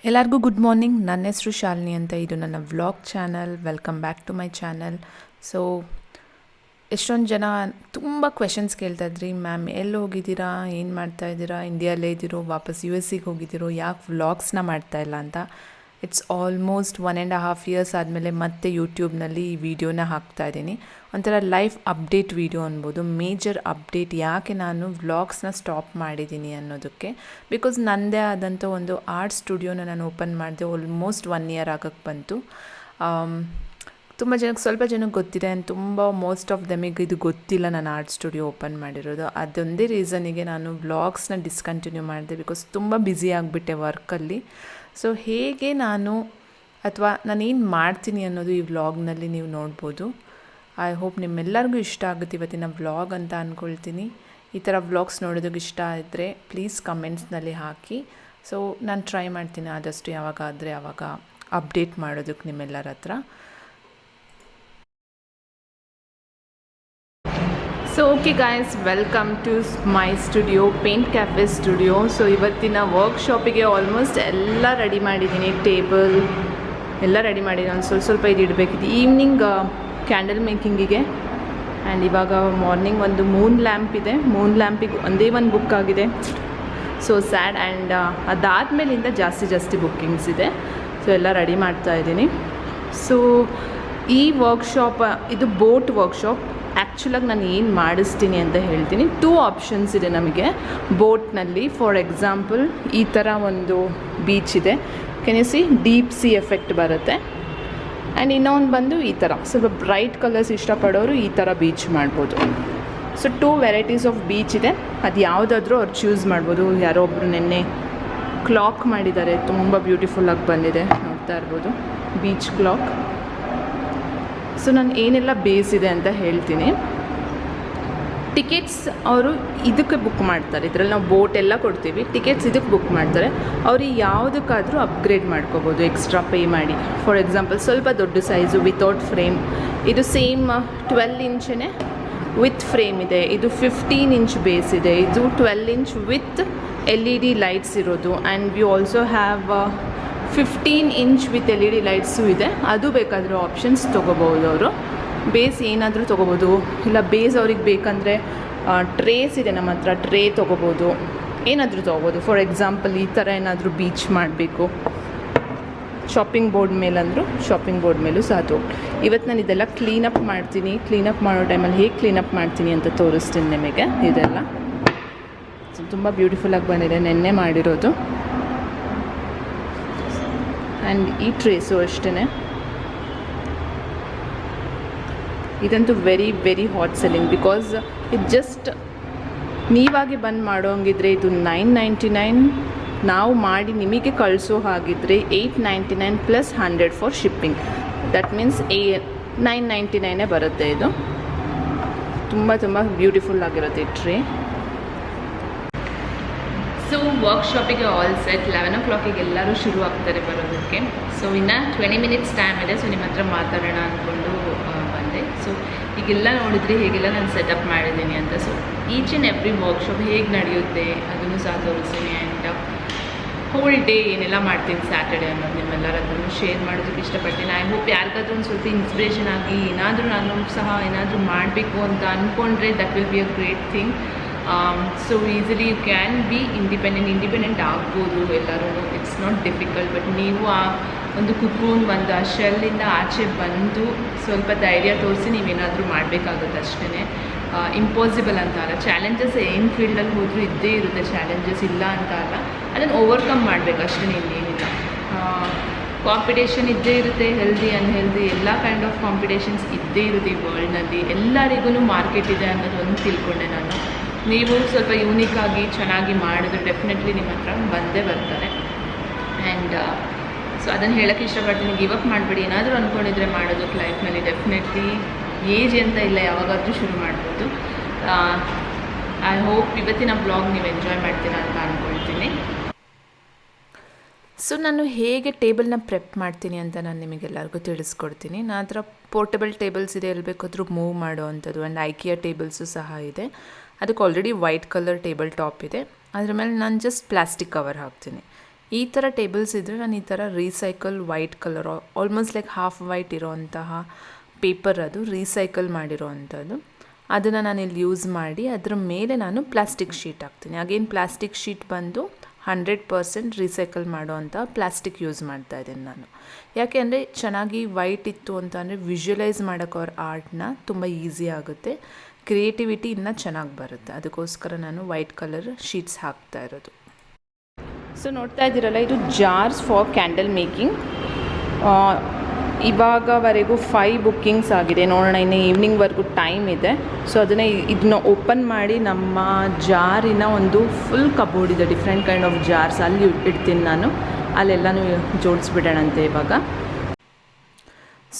ಎಲ್ಲರಿಗೂ good morning. ನನ್ನ ಹೆಸರು ಶಾಲಿನಿ ಅಂತ. ಇದು ನನ್ನ vlog channel. Welcome back to my channel. So ಎಷ್ಟೊಂದು ಜನ ತುಂಬ ಕ್ವೆಶನ್ಸ್ ಕೇಳ್ತಾಯಿದ್ರಿ, ಮ್ಯಾಮ್ ಎಲ್ಲಿ ಹೋಗಿದ್ದೀರಾ, ಏನು ಮಾಡ್ತಾಯಿದ್ದೀರಾ, ಇಂಡಿಯಲ್ಲೇ ಇದ್ದೀರೋ ವಾಪಸ್ US ಹೋಗಿದ್ದೀರೋ, ಯಾಕೆ ವ್ಲಾಗ್ಸ್ನ ಮಾಡ್ತಾಯಿಲ್ಲ ಅಂತ. ಇಟ್ಸ್ ಆಲ್ಮೋಸ್ಟ್ 1.5 years ಆದಮೇಲೆ ಮತ್ತೆ ಯೂಟ್ಯೂಬ್ನಲ್ಲಿ ಈ ವಿಡಿಯೋನ ಹಾಕ್ತಾಯಿದ್ದೀನಿ. ಒಂಥರ ಲೈಫ್ ಅಪ್ಡೇಟ್ ವಿಡಿಯೋ ಅನ್ಬೋದು, ಮೇಜರ್ ಅಪ್ಡೇಟ್. ಯಾಕೆ ನಾನು ವ್ಲಾಗ್ಸ್ನ ಸ್ಟಾಪ್ ಮಾಡಿದ್ದೀನಿ ಅನ್ನೋದಕ್ಕೆ, ಬಿಕಾಸ್ ನನ್ನದೇ ಆದಂಥ ಒಂದು ಆರ್ಟ್ ಸ್ಟುಡಿಯೋನ ನಾನು ಓಪನ್ ಮಾಡಿದೆ. ಆಲ್ಮೋಸ್ಟ್ 1 year ಆಗಕ್ಕೆ ಬಂತು. ತುಂಬ ಜನಕ್ಕೆ, ಸ್ವಲ್ಪ ಜನಕ್ಕೆ ಗೊತ್ತಿದೆ, ತುಂಬ ಮೋಸ್ಟ್ ಆಫ್ ದೆಮಿಗೆ ಇದು ಗೊತ್ತಿಲ್ಲ ನಾನು ಆರ್ಟ್ ಸ್ಟುಡಿಯೋ ಓಪನ್ ಮಾಡಿರೋದು. ಅದೊಂದೇ ರೀಸನಿಗೆ ನಾನು ವ್ಲಾಗ್ಸ್ನ ಡಿಸ್ಕಂಟಿನ್ಯೂ ಮಾಡಿದೆ, ಬಿಕಾಸ್ ತುಂಬ ಬ್ಯುಸಿ ಆಗಿಬಿಟ್ಟೆ ವರ್ಕಲ್ಲಿ. ಸೊ ಹೇಗೆ ನಾನು ಅಥವಾ ನಾನೇನು ಮಾಡ್ತೀನಿ ಅನ್ನೋದು ಈ ವ್ಲಾಗ್ನಲ್ಲಿ ನೀವು ನೋಡ್ಬೋದು. ಐ ಹೋಪ್ ನಿಮ್ಮೆಲ್ಲರಿಗೂ ಇಷ್ಟ ಆಗುತ್ತೆ ಇವತ್ತಿನ ವ್ಲಾಗ್ ಅಂತ ಅಂದ್ಕೊಳ್ತೀನಿ. ಈ ಥರ ವ್ಲಾಗ್ಸ್ ನೋಡೋದಕ್ಕೆ ಇಷ್ಟ ಇದ್ದರೆ ಪ್ಲೀಸ್ ಕಮೆಂಟ್ಸ್ನಲ್ಲಿ ಹಾಕಿ. ಸೊ ನಾನು ಟ್ರೈ ಮಾಡ್ತೀನಿ ಆದಷ್ಟು ಯಾವಾಗಾದರೆ ಆವಾಗ ಅಪ್ಡೇಟ್ ಮಾಡೋದಕ್ಕೆ ನಿಮ್ಮೆಲ್ಲರ ಹತ್ರ. So okay guys, welcome to my studio, paint cafe studio. So ಇವತ್ತಿನ ವರ್ಕ್ಶಾಪಿಗೆ ಆಲ್ಮೋಸ್ಟ್ ಎಲ್ಲ ರೆಡಿ ಮಾಡಿದ್ದೀನಿ. ಟೇಬಲ್ ಎಲ್ಲ ರೆಡಿ ಮಾಡಿದ್ದೀನಿ. ಒಂದು ಸ್ವಲ್ಪ ಇದು ಇಡಬೇಕಿತ್ತು ಈವ್ನಿಂಗ್ ಕ್ಯಾಂಡಲ್ ಮೇಕಿಂಗಿಗೆ. ಆ್ಯಂಡ್ ಇವಾಗ ಮಾರ್ನಿಂಗ್ ಒಂದು ಮೂನ್ ಲ್ಯಾಂಪ್ ಇದೆ. ಮೂನ್ ಲ್ಯಾಂಪಿಗೆ ಒಂದೇ ಒಂದು ಬುಕ್ ಆಗಿದೆ. So sad. ಆ್ಯಂಡ್ ಅದಾದಮೇಲಿಂದ ಜಾಸ್ತಿ ಬುಕ್ಕಿಂಗ್ಸ್ ಇದೆ. ಸೊ ಎಲ್ಲ ರೆಡಿ ಮಾಡ್ತಾಯಿದ್ದೀನಿ. ಸೊ ಈ ವರ್ಕ್ಶಾಪ್, ಇದು ಬೋಟ್ ವರ್ಕ್ಶಾಪ್. ಆ್ಯಕ್ಚುಲಾಗಿ ನಾನು ಏನು ಮಾಡಿಸ್ತೀನಿ ಅಂತ ಹೇಳ್ತೀನಿ. 2 ಆಪ್ಷನ್ಸ್ ಇದೆ ನಮಗೆ ಬೋಟ್ನಲ್ಲಿ. ಫಾರ್ ಎಕ್ಸಾಂಪಲ್ ಈ ಥರ ಒಂದು ಬೀಚ್ ಇದೆ. Can U C, deep C effect ಬರುತ್ತೆ. ಆ್ಯಂಡ್ ಇನ್ನೊಂದು ಬಂದು ಈ ಥರ ಸ್ವಲ್ಪ ಬ್ರೈಟ್ ಕಲರ್ಸ್ ಇಷ್ಟಪಡೋರು ಈ ಥರ ಬೀಚ್ ಮಾಡ್ಬೋದು. ಸೊ 2 ವೆರೈಟೀಸ್ ಆಫ್ ಬೀಚ್ ಇದೆ. ಅದು ಯಾವುದಾದ್ರೂ ಅವ್ರು ಚೂಸ್ ಮಾಡ್ಬೋದು. ಯಾರೋ ಒಬ್ಬರು ನೆನ್ನೆ ಕ್ಲಾಕ್ ಮಾಡಿದ್ದಾರೆ, ತುಂಬ ಬ್ಯೂಟಿಫುಲ್ಲಾಗಿ ಬಂದಿದೆ, ನೋಡ್ತಾ ಇರ್ಬೋದು, ಬೀಚ್ ಕ್ಲಾಕ್. ಸೊ ನಾನು ಏನೆಲ್ಲ ಬೇಸ್ ಇದೆ ಅಂತ ಹೇಳ್ತೀನಿ. ಟಿಕೆಟ್ಸ್ ಅವರು ಇದಕ್ಕೆ ಬುಕ್ ಮಾಡ್ತಾರೆ. ಇದರಲ್ಲಿ ನಾವು ಬೋಟ್ ಎಲ್ಲ ಕೊಡ್ತೀವಿ, ಟಿಕೆಟ್ಸ್ ಇದಕ್ಕೆ ಬುಕ್ ಮಾಡ್ತಾರೆ. ಅವ್ರಿಗೆ ಯಾವುದಕ್ಕಾದರೂ ಅಪ್ಗ್ರೇಡ್ ಮಾಡ್ಕೋಬೋದು ಎಕ್ಸ್ಟ್ರಾ ಪೇ ಮಾಡಿ. ಫಾರ್ ಎಕ್ಸಾಂಪಲ್ ಸ್ವಲ್ಪ ದೊಡ್ಡ ಸೈಜು ವಿತೌಟ್ ಫ್ರೇಮ್, ಇದು ಸೇಮ್ 12 ಇಂಚೇ ವಿತ್ ಫ್ರೇಮ್ ಇದೆ. ಇದು 15 ಇಂಚ್ ಬೇಸ್ ಇದೆ. ಇದು 12 ಇಂಚ್ ವಿತ್ LED ಲೈಟ್ಸ್ ಇರೋದು. And we also have 15 inch with LED lights ಇದೆ. ಅದು ಬೇಕಾದರೂ ಆಪ್ಷನ್ಸ್ ತೊಗೋಬೋದು ಅವರು. ಬೇಸ್ ಏನಾದರೂ ತೊಗೋಬೋದು. ಇಲ್ಲ ಬೇಸ್ ಅವ್ರಿಗೆ ಬೇಕಂದರೆ ಟ್ರೇಸ್ ಇದೆ ನಮ್ಮ ಹತ್ರ, ಟ್ರೇ ತೊಗೋಬೋದು, ಏನಾದರೂ ತೊಗೋಬೋದು. ಫಾರ್ ಎಕ್ಸಾಂಪಲ್ ಈ ಥರ ಏನಾದರೂ ಬೀಚ್ ಮಾಡಬೇಕು ಶಾಪಿಂಗ್ ಬೋರ್ಡ್ ಮೇಲಂದರೂ ಶಾಪಿಂಗ್ ಬೋರ್ಡ್ ಮೇಲೂ ಸಹ ಇವತ್ತು ನಾನು ಇದೆಲ್ಲ ಕ್ಲೀನಪ್ ಮಾಡ್ತೀನಿ. ಕ್ಲೀನಪ್ ಮಾಡೋ ಟೈಮಲ್ಲಿ ಹೇಗೆ ಕ್ಲೀನಪ್ ಮಾಡ್ತೀನಿ ಅಂತ ತೋರಿಸ್ತೀನಿ ನಿಮಗೆ. ಇದೆಲ್ಲ ತುಂಬ ಬ್ಯೂಟಿಫುಲ್ಲಾಗಿ ಬಂದಿದೆ, ನೆನ್ನೆ ಮಾಡಿರೋದು. ಆ್ಯಂಡ್ ಈ ಟ್ರೇಸು ಅಷ್ಟೇ. ಇದಂತೂ ವೆರಿ ಹಾಟ್ ಸೆಲ್ಲಿಂಗ್, ಬಿಕಾಸ್ ಇದು ಜಸ್ಟ್ ನೀವಾಗೆ ಬಂದು ಮಾಡೋಂಗಿದ್ರೆ ಇದು 999. ನಾವು ಮಾಡಿ ನಿಮಗೆ ಕಳಿಸೋ ಹಾಗಿದ್ರೆ 899 plus 100 for shipping. That means 999 ಬರುತ್ತೆ. ಇದು ತುಂಬ ಬ್ಯೂಟಿಫುಲ್ ಆಗಿರುತ್ತೆ ಈ ಟ್ರೇ. ಸೊ ವರ್ಕ್ಶಾಪಿಗೆ ಆಲ್ ಸೆಟ್. 11 o'clock ಎಲ್ಲರೂ ಶುರು ಆಗ್ತಾರೆ ಬರೋದಕ್ಕೆ. ಸೊ ಇನ್ನು 20 minutes ಟೈಮ್ ಇದೆ. ಸೊ ನಿಮ್ಮ ಹತ್ರ ಮಾತಾಡೋಣ ಅಂದ್ಕೊಂಡು ಬಂದೆ. ಸೊ ಈಗೆಲ್ಲ ನೋಡಿದ್ರಿ ಹೇಗೆಲ್ಲ ನಾನು ಸೆಟಪ್ ಮಾಡಿದ್ದೀನಿ ಅಂತ. So each and every workshop ಹೇಗೆ ನಡೆಯುತ್ತೆ ಅದನ್ನು ಸಹ ತೋರಿಸ್ತೀನಿ. ಆ್ಯಂಡ್ ಹೋಲ್ ಡೇ ಏನೆಲ್ಲ ಮಾಡ್ತೀನಿ ಸ್ಯಾಟರ್ಡೇ ಅನ್ನೋದು ನಿಮ್ಮೆಲ್ಲರ ಹತ್ರ ಶೇರ್ ಮಾಡೋದಕ್ಕೆ ಇಷ್ಟಪಡ್ತೀನಿ. ಐ ಹೋಪ್ ಯಾರಿಗಾದ್ರೂ ಒಂದು ಸ್ವಲ್ಪ ಇನ್ಸ್ಪಿರೇಷನ್ ಆಗಿ ಏನಾದರೂ ನಾನು ಸಹ ಏನಾದರೂ ಮಾಡಬೇಕು ಅಂತ ಅಂದ್ಕೊಂಡ್ರೆ that will be a great thing. So easily you can be independent ಆಗ್ಬೋದು ಎಲ್ಲರೂ. It's not difficult. ಬಟ್ ನೀವು ಆ ಒಂದು ಕುಕೂನ್, ಒಂದು ಆ ಶೆಲ್ಲಿಂದ ಆಚೆ ಬಂದು ಸ್ವಲ್ಪ ಧೈರ್ಯ ತೋರಿಸಿ ನೀವೇನಾದರೂ ಮಾಡಬೇಕಾಗುತ್ತೆ ಅಷ್ಟೇ. ಇಂಪಾಸಿಬಲ್ ಅಂತ ಅಲ್ಲ. ಚಾಲೆಂಜಸ್ ಏನು ಫೀಲ್ಡಲ್ಲಿ ಹೋದರೂ ಇದ್ದೇ ಇರುತ್ತೆ, ಚಾಲೆಂಜಸ್ ಇಲ್ಲ ಅಂತ ಅಲ್ಲ. ಅದನ್ನು ಓವರ್ಕಮ್ ಮಾಡಬೇಕು ಅಷ್ಟೇ, ಇನ್ನೇನಿಲ್ಲ. ಕಾಂಪಿಟೇಷನ್ ಇದ್ದೇ ಇರುತ್ತೆ, ಹೆಲ್ದಿ ಅನ್ಹೆಲ್ದಿ ಎಲ್ಲ ಕೈಂಡ್ ಆಫ್ ಕಾಂಪಿಟೇಷನ್ಸ್ ಇದ್ದೇ ಇರುತ್ತೆ ಈ ವರ್ಲ್ಡ್ನಲ್ಲಿ. ಎಲ್ಲರಿಗೂ ಮಾರ್ಕೆಟ್ ಇದೆ ಅನ್ನೋದು ಒಂದು ತಿಳ್ಕೊಂಡೆ ನಾನು. ನೀವು ಸ್ವಲ್ಪ ಯೂನಿಕಾಗಿ ಚೆನ್ನಾಗಿ ಮಾಡಿದ್ರೆ ಡೆಫಿನೆಟ್ಲಿ ನಿಮ್ಮ ಹತ್ರ ಬಂದೇ ಬರ್ತಾರೆ. ಆ್ಯಂಡ್ ಸೊ ಅದನ್ನು ಹೇಳೋಕ್ಕೆ ಇಷ್ಟಪಡ್ತೀನಿ. ಗಿವ್ ಅಪ್ ಮಾಡಬೇಡಿ. ಏನಾದರೂ ಅಂದ್ಕೊಂಡಿದ್ರೆ ಮಾಡೋದಕ್ಕೆ ಲೈಫ್ನಲ್ಲಿ ಡೆಫಿನೆಟ್ಲಿ ಏಜ್ ಅಂತ ಇಲ್ಲ, ಯಾವಾಗಾದರೂ ಶುರು ಮಾಡ್ಬೋದು. ಐ ಹೋಪ್ ಇವತ್ತಿನ ಬ್ಲಾಗ್ ನೀವು ಎಂಜಾಯ್ ಮಾಡ್ತೀರಾ ಅಂತ ಅಂದ್ಕೊಳ್ತೀನಿ. ಸೊ ನಾನು ಹೇಗೆ ಟೇಬಲ್ನ ಪ್ರೆಪ್ ಮಾಡ್ತೀನಿ ಅಂತ ನಾನು ನಿಮಗೆಲ್ಲರಿಗೂ ತಿಳಿಸ್ಕೊಡ್ತೀನಿ. ನನ್ನ ಹತ್ರ ಪೋರ್ಟಬಲ್ ಟೇಬಲ್ಸ್ ಇದೆ, ಎಲ್ಲಿ ಬೇಕಾದರೂ ಮೂವ್ ಮಾಡೋ ಅಂಥದ್ದು. ಆ್ಯಂಡ್ ಐಕಿಯಾ ಟೇಬಲ್ಸು ಸಹ ಇದೆ. ಅದಕ್ಕೆ already white colour table top ಇದೆ. ಅದ್ರ ಮೇಲೆ ನಾನು ಜಸ್ಟ್ ಪ್ಲಾಸ್ಟಿಕ್ ಕವರ್ ಹಾಕ್ತೀನಿ. ಈ ಥರ ಟೇಬಲ್ಸ್ ಇದ್ದರೆ ನಾನು ಈ ಥರ recycle white colour almost like half white ಇರೋವಂತಹ ಪೇಪರ್, ಅದು ರೀಸೈಕಲ್ ಮಾಡಿರೋ ಅಂಥದ್ದು. ಅದನ್ನು ನಾನು ಇಲ್ಲಿ ಯೂಸ್ ಮಾಡಿ ಅದರ ಮೇಲೆ ನಾನು ಪ್ಲಾಸ್ಟಿಕ್ ಶೀಟ್ ಹಾಕ್ತೀನಿ. ಅಗೇನ್ ಪ್ಲಾಸ್ಟಿಕ್ ಶೀಟ್ ಬಂದು 100% ರೀಸೈಕಲ್ ಮಾಡೋ ಅಂಥ ಪ್ಲಾಸ್ಟಿಕ್ ಯೂಸ್ ಮಾಡ್ತಾ ಇದ್ದೀನಿ ನಾನು. ಯಾಕೆ ಅಂದರೆ ಚೆನ್ನಾಗಿ ವೈಟ್ ಇತ್ತು ಅಂತ ಅಂದರೆ ವಿಜುವಲೈಸ್ ಮಾಡೋಕ್ಕೆ ಅವ್ರ ಆರ್ಟ್ನ ತುಂಬ ಈಸಿ ಆಗುತ್ತೆ, ಕ್ರಿಯೇಟಿವಿಟಿ ಇನ್ನೂ ಚೆನ್ನಾಗಿ ಬರುತ್ತೆ. ಅದಕ್ಕೋಸ್ಕರ ನಾನು ವೈಟ್ ಕಲರ್ ಶೀಟ್ಸ್ ಹಾಕ್ತಾ ಇರೋದು. ಸೊ ನೋಡ್ತಾ ಇದ್ದೀರಲ್ಲ, ಇದು ಜಾರ್ಸ್ ಫಾರ್ ಕ್ಯಾಂಡಲ್ ಮೇಕಿಂಗ್. ಇವಾಗವರೆಗೂ 5 ಬುಕ್ಕಿಂಗ್ಸ್ ಆಗಿದೆ. ನೋಡೋಣ, ಇನ್ನು ಈವ್ನಿಂಗ್ವರೆಗೂ ಟೈಮ್ ಇದೆ. ಸೊ ಇದನ್ನ ಓಪನ್ ಮಾಡಿ ನಮ್ಮ ಜಾರಿನ ಒಂದು ಫುಲ್ ಕಬೋರ್ಡ್ ಇದೆ, ಡಿಫ್ರೆಂಟ್ ಕೈಂಡ್ ಆಫ್ ಜಾರ್ಸ್, ಅಲ್ಲಿ ಇಡ್ತೀನಿ ನಾನು. ಅಲ್ಲೆಲ್ಲನೂ ಜೋಡಿಸ್ಬಿಡೋಣಂತೆ ಇವಾಗ.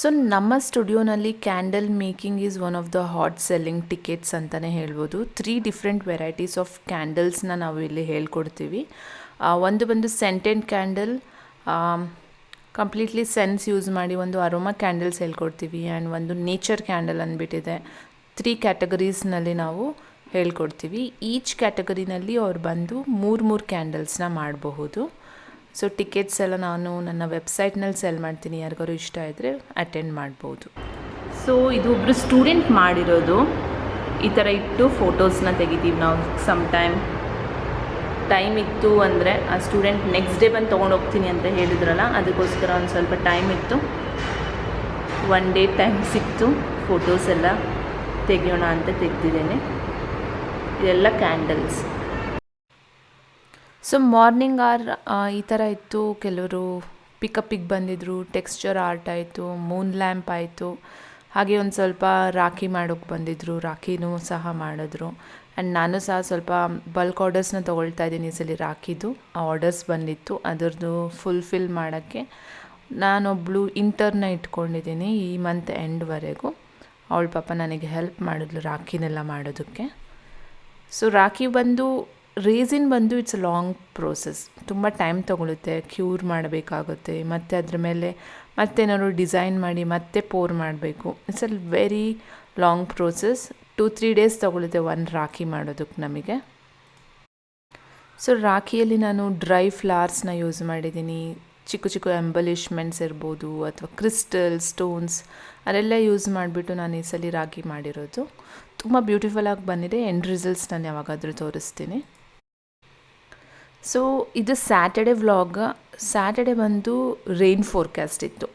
ಸೊ ನಮ್ಮ ಸ್ಟುಡಿಯೋನಲ್ಲಿ candle making is one of the hot selling tickets ಅಂತಲೇ ಹೇಳ್ಬೋದು. 3 ಡಿಫ್ರೆಂಟ್ ವೆರೈಟೀಸ್ ಆಫ್ ಕ್ಯಾಂಡಲ್ಸ್ನ ನಾವು ಇಲ್ಲಿ ಹೇಳ್ಕೊಡ್ತೀವಿ. ಒಂದು ಬಂದು ಸೆಂಟೆಂಟ್ ಕ್ಯಾಂಡಲ್, ಕಂಪ್ಲೀಟ್ಲಿ ಸೆನ್ಸ್ ಯೂಸ್ ಮಾಡಿ ಒಂದು ಅರೋಮಾ ಕ್ಯಾಂಡಲ್ಸ್ ಹೇಳ್ಕೊಡ್ತೀವಿ. ಆ್ಯಂಡ್ ಒಂದು ನೇಚರ್ ಕ್ಯಾಂಡಲ್ ಅಂದ್ಬಿಟ್ಟಿದೆ. 3 ಕ್ಯಾಟಗರೀಸ್ನಲ್ಲಿ ನಾವು ಹೇಳ್ಕೊಡ್ತೀವಿ. ಈಚ್ ಕ್ಯಾಟಗರಿನಲ್ಲಿ ಅವ್ರು ಬಂದು 3 ಕ್ಯಾಂಡಲ್ಸ್ನ ಮಾಡಬಹುದು. ಸೊ ಟಿಕೆಟ್ಸ್ ಎಲ್ಲ ನಾನು ನನ್ನ ವೆಬ್ಸೈಟ್ನಲ್ಲಿ ಸೆಲ್ ಮಾಡ್ತೀನಿ, ಯಾರಿಗಾರು ಇಷ್ಟ ಇದ್ದರೆ ಅಟೆಂಡ್ ಮಾಡ್ಬೋದು. ಸೊ ಇದು ಒಬ್ಬರು ಸ್ಟೂಡೆಂಟ್ ಮಾಡಿರೋದು. ಈ ಥರ ಇಟ್ಟು ಫೋಟೋಸ್ನ ತೆಗಿತೀವಿ ನಾವು. ಟೈಮ್ ಇತ್ತು ಅಂದರೆ ಆ ಸ್ಟೂಡೆಂಟ್ ನೆಕ್ಸ್ಟ್ ಡೇ ಬಂದು ತೊಗೊಂಡು ಹೋಗ್ತೀನಿ ಅಂತ ಹೇಳಿದ್ರಲ್ಲ, ಅದಕ್ಕೋಸ್ಕರ ಒಂದು ಸ್ವಲ್ಪ ಟೈಮ್ ಇತ್ತು, 1 ಡೇ ಟೈಮ್ ಸಿಕ್ತು, ಫೋಟೋಸ್ ಎಲ್ಲ ತೆಗಿಯೋಣ ಅಂತ ತೆಗೆದಿದ್ದೇನೆ. ಇದೆಲ್ಲ ಕ್ಯಾಂಡಲ್ಸ್. ಸೊ ಮಾರ್ನಿಂಗ್ ಈ ಥರ ಇತ್ತು. ಕೆಲವರು ಪಿಕಪ್ಪಿಗೆ ಬಂದಿದ್ದರು, ಟೆಕ್ಸ್ಚರ್ ಆರ್ಟ್ ಆಯಿತು, ಮೂನ್ ಲ್ಯಾಂಪ್ ಆಯಿತು, ಹಾಗೆ ಒಂದು ಸ್ವಲ್ಪ ರಾಖಿ ಮಾಡೋಕ್ಕೆ ಬಂದಿದ್ದರು, ರಾಖಿನೂ ಸಹ ಮಾಡಿದ್ರು. ಆ್ಯಂಡ್ ನಾನು ಸಹ ಸ್ವಲ್ಪ ಬಲ್ಕ್ ಆರ್ಡರ್ಸ್ನ ತೊಗೊಳ್ತಾ ಇದ್ದೀನಿ ಈ ಸಲ. ರಾಖಿದು ಆರ್ಡರ್ಸ್ ಬಂದಿತ್ತು, ಅದರದ್ದು ಫುಲ್ಫಿಲ್ ಮಾಡೋಕ್ಕೆ ನಾನೊಬ್ಬಳು ಇಂಟರ್ನ ಇಟ್ಕೊಂಡಿದ್ದೀನಿ ಈ ಮಂತ್ ಎಂಡ್ವರೆಗೂ. ಅವಳು ಪಾಪ ನನಗೆ ಹೆಲ್ಪ್ ಮಾಡಿದ್ಲು ರಾಖಿನೆಲ್ಲ ಮಾಡೋದಕ್ಕೆ. ಸೊ ರಾಖಿ ಬಂದು ರೇಸಿನ್ ಬಂದು ಇಟ್ಸ್ ಅ ಲಾಂಗ್ ಪ್ರೋಸೆಸ್, ತುಂಬ ಟೈಮ್ ತೊಗೊಳುತ್ತೆ, ಕ್ಯೂರ್ ಮಾಡಬೇಕಾಗುತ್ತೆ, ಮತ್ತು ಅದ್ರ ಮೇಲೆ ಮತ್ತೇನಾದ್ರು ಡಿಸೈನ್ ಮಾಡಿ ಮತ್ತೆ ಪೋರ್ ಮಾಡಬೇಕು. It's a very long process. 2-3 days ತೊಗೊಳುತ್ತೆ ಒಂದು ರಾಖಿ ಮಾಡೋದಕ್ಕೆ ನಮಗೆ. ಸೊ ರಾಖಿಯಲ್ಲಿ ನಾನು ಡ್ರೈ ಫ್ಲವರ್ಸ್ನ ಯೂಸ್ ಮಾಡಿದ್ದೀನಿ. ಚಿಕ್ಕ ಚಿಕ್ಕ ಎಂಬಲಿಷ್ಮೆಂಟ್ಸ್ ಇರ್ಬೋದು ಅಥವಾ ಕ್ರಿಸ್ಟಲ್ ಸ್ಟೋನ್ಸ್ ಅದೆಲ್ಲ ಯೂಸ್ ಮಾಡಿಬಿಟ್ಟು ನಾನು ಈ ಸಲ ರಾಖಿ ಮಾಡಿರೋದು. ತುಂಬ ಬ್ಯೂಟಿಫುಲ್ಲಾಗಿ ಬಂದಿದೆ. ಎಂಡ್ ರಿಸಲ್ಟ್ಸ್ ನಾನು ಯಾವಾಗಾದರೂ ತೋರಿಸ್ತೀನಿ. ಸೊ ಇದು ಸ್ಯಾಟರ್ಡೆ ವ್ಲಾಗ್. ಸ್ಯಾಟರ್ಡೆ ಬಂದು ರೈನ್ ಫೋರ್ಕಾಸ್ಟ್ ಇತ್ತು.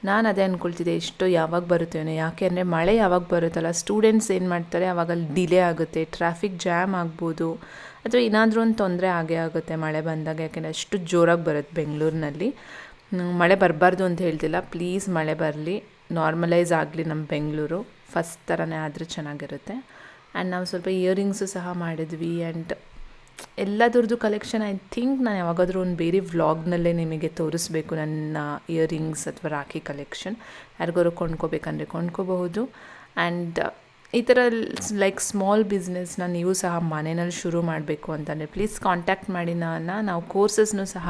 ನಾನು ಅದೇ ಅಂದ್ಕೊಳ್ತಿದ್ದೆ, ಎಷ್ಟು ಯಾವಾಗ ಬರುತ್ತೇನೋ, ಯಾಕೆ ಅಂದರೆ ಮಳೆ ಯಾವಾಗ ಬರುತ್ತಲ್ಲ, ಸ್ಟೂಡೆಂಟ್ಸ್ ಏನು ಮಾಡ್ತಾರೆ ಆವಾಗ ಅಲ್ಲಿ ಡಿಲೇ ಆಗುತ್ತೆ, ಟ್ರಾಫಿಕ್ ಜಾಮ್ ಆಗ್ಬೋದು, ಅಥವಾ ಏನಾದರೂ ಒಂದು ತೊಂದರೆ ಆಗೇ ಆಗುತ್ತೆ ಮಳೆ ಬಂದಾಗ. ಯಾಕೆಂದರೆ ಅಷ್ಟು ಜೋರಾಗಿ ಬರುತ್ತೆ ಬೆಂಗಳೂರಿನಲ್ಲಿ. ಮಳೆ ಬರಬಾರ್ದು ಅಂತ ಹೇಳ್ತಿಲ್ಲ, ಪ್ಲೀಸ್ ಮಳೆ ಬರಲಿ, ನಾರ್ಮಲೈಸ್ ಆಗಲಿ ನಮ್ಮ ಬೆಂಗಳೂರು, ಫಸ್ಟ್ ಥರನೇ ಆದರೆ ಚೆನ್ನಾಗಿರುತ್ತೆ. ಆ್ಯಂಡ್ ನಾವು ಸ್ವಲ್ಪ ಇಯರಿಂಗ್ಸು ಸಹ ಮಾಡಿದ್ವಿ. ಆ್ಯಂಡ್ ಎಲ್ಲದರದ್ದು ಕಲೆಕ್ಷನ್ ಐ ಥಿಂಕ್ ನಾನು ಯಾವಾಗಾದರೂ ಒಂದು ಬೇರೆ ವ್ಲಾಗ್ನಲ್ಲೇ ನಿಮಗೆ ತೋರಿಸ್ಬೇಕು, ನನ್ನ ಇಯರಿಂಗ್ಸ್ ಅಥವಾ ರಾಖಿ ಕಲೆಕ್ಷನ್. ಯಾರಿಗಾರು ಕೊಂಡ್ಕೋಬೇಕಂದ್ರೆ ಕೊಂಡ್ಕೋಬಹುದು. ಆ್ಯಂಡ್ ಈ ಥರ ಲೈಕ್ ಸ್ಮಾಲ್ ಬಿಸ್ನೆಸ್ನ ನೀವು ಸಹ ಮನೆಯಲ್ಲಿ ಶುರು ಮಾಡಬೇಕು ಅಂತಂದರೆ ಪ್ಲೀಸ್ ಕಾಂಟ್ಯಾಕ್ಟ್ ಮಾಡಿ. ನಾವು ಕೋರ್ಸಸ್ನೂ ಸಹ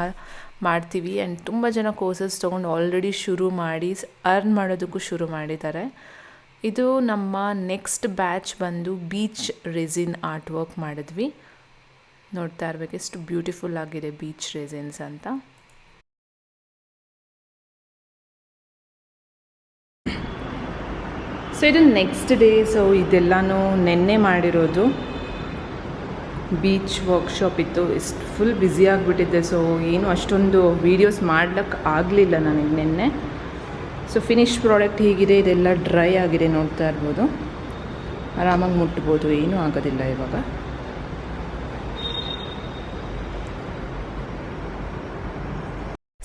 ಮಾಡ್ತೀವಿ. ಆ್ಯಂಡ್ ತುಂಬ ಜನ ಕೋರ್ಸಸ್ ತೊಗೊಂಡು ಆಲ್ರೆಡಿ ಶುರು ಮಾಡಿ ಅರ್ನ್ ಮಾಡೋದಕ್ಕೂ ಶುರು ಮಾಡಿದ್ದಾರೆ. ಇದು ನಮ್ಮ ನೆಕ್ಸ್ಟ್ ಬ್ಯಾಚ್ ಬಂದು ಬೀಚ್ ರೆಸಿನ್ ಆರ್ಟ್ ವರ್ಕ್ ಮಾಡಿದ್ವಿ. ನೋಡ್ತಾ ಇರಬೇಕು ಎಷ್ಟು ಬ್ಯೂಟಿಫುಲ್ ಆಗಿದೆ ಬೀಚ್ ರೆಸಿನ್ಸ್ ಅಂತ. ಸೊ ಇದು ನೆಕ್ಸ್ಟ್ ಡೇ. ಸೊ ಇದೆಲ್ಲನೂ ನೆನ್ನೆ ಮಾಡಿರೋದು. ಬೀಚ್ ವರ್ಕ್ಶಾಪ್ ಇತ್ತು, ಎಷ್ಟು ಫುಲ್ ಬ್ಯುಸಿ ಆಗಿಬಿಟ್ಟಿದ್ದೆ. ಸೊ ಏನು ಅಷ್ಟೊಂದು ವೀಡಿಯೋಸ್ ಮಾಡ್ಲಿಕ್ಕೆ ಆಗಲಿಲ್ಲ ನನಗೆ ನಿನ್ನೆ. ಸೊ ಫಿನಿಶ್ ಪ್ರಾಡಕ್ಟ್ ಹೀಗಿದೆ. ಇದೆಲ್ಲ ಡ್ರೈ ಆಗಿದೆ, ನೋಡ್ತಾ ಇರ್ಬೋದು. ಆರಾಮಾಗಿ ಮುಟ್ಬೋದು, ಏನೂ ಆಗೋದಿಲ್ಲ ಇವಾಗ.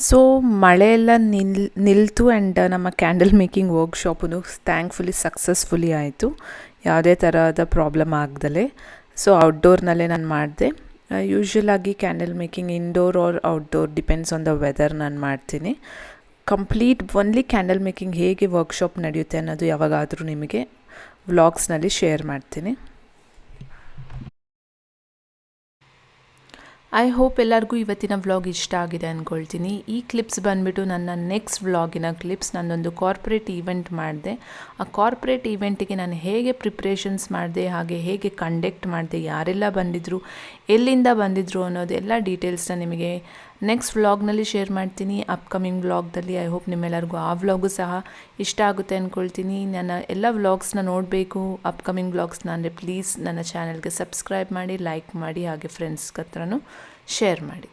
ಸೊ ಮಳೆಯೆಲ್ಲ ನಿಲ್ತು. ಆ್ಯಂಡ್ ನಮ್ಮ candle making workshop thankfully successfully ಆಯಿತು, ಯಾವುದೇ ಥರದ ಪ್ರಾಬ್ಲಮ್ ಆಗ್ದಲೇ. ಸೊ ಔಟ್ಡೋರ್ನಲ್ಲೇ ನಾನು ಮಾಡಿದೆ. ಯೂಶ್ವಲಾಗಿ candle making indoor or outdoor depends on the weather ನಾನು ಮಾಡ್ತೀನಿ. ಕಂಪ್ಲೀಟ್ ಒನ್ಲಿ ಕ್ಯಾಂಡಲ್ ಮೇಕಿಂಗ್ ಹೇಗೆ ವರ್ಕ್ಶಾಪ್ ನಡೆಯುತ್ತೆ ಅನ್ನೋದು ಯಾವಾಗಾದರೂ ನಿಮಗೆ ವ್ಲಾಗ್ಸ್ನಲ್ಲಿ ಶೇರ್ ಮಾಡ್ತೀನಿ. ಐ ಹೋಪ್ ಎಲ್ಲರಿಗೂ ಇವತ್ತಿನ ವ್ಲಾಗ್ ಇಷ್ಟ ಆಗಿದೆ ಅಂದ್ಕೊಳ್ತೀನಿ. ಈ ಕ್ಲಿಪ್ಸ್ ಬಂದುಬಿಟ್ಟು ನನ್ನ ನೆಕ್ಸ್ಟ್ ವ್ಲಾಗಿನ ಕ್ಲಿಪ್ಸ್. ನಾನೊಂದು ಕಾರ್ಪೊರೇಟ್ ಈವೆಂಟ್ ಮಾಡಿದೆ. ಆ ಕಾರ್ಪೊರೇಟ್ ಈವೆಂಟಿಗೆ ನಾನು ಹೇಗೆ ಪ್ರಿಪ್ರೇಷನ್ಸ್ ಮಾಡಿದೆ, ಹಾಗೆ ಹೇಗೆ ಕಂಡಕ್ಟ್ ಮಾಡಿದೆ, ಯಾರೆಲ್ಲ ಬಂದಿದ್ದರು, ಎಲ್ಲಿಂದ ಬಂದಿದ್ದರು ಅನ್ನೋದೆಲ್ಲ ಡೀಟೇಲ್ಸ್ನ ನಿಮಗೆ ನೆಕ್ಸ್ಟ್ ವ್ಲಾಗ್ನಲ್ಲಿ ಶೇರ್ ಮಾಡ್ತೀನಿ, ಅಪ್ಕಮಿಂಗ್ ವ್ಲಾಗ್ದಲ್ಲಿ. ಐ ಹೋಪ್ ನಿಮ್ಮೆಲ್ಲರಿಗೂ ಆ ವ್ಲಾಗು ಸಹ ಇಷ್ಟ ಆಗುತ್ತೆ ಅಂದ್ಕೊಳ್ತೀನಿ. ನನ್ನ ಎಲ್ಲ ವ್ಲಾಗ್ಸ್ನ ನೋಡಬೇಕು, ಅಪ್ಕಮಿಂಗ್ ವ್ಲಾಗ್ಸ್ನ ಅಂದರೆ ಪ್ಲೀಸ್ ನನ್ನ ಚಾನಲ್ಗೆ ಸಬ್ಸ್ಕ್ರೈಬ್ ಮಾಡಿ, ಲೈಕ್ ಮಾಡಿ, ಹಾಗೆ ಫ್ರೆಂಡ್ಸ್ ಹತ್ರನೂ ಶೇರ್ ಮಾಡಿ.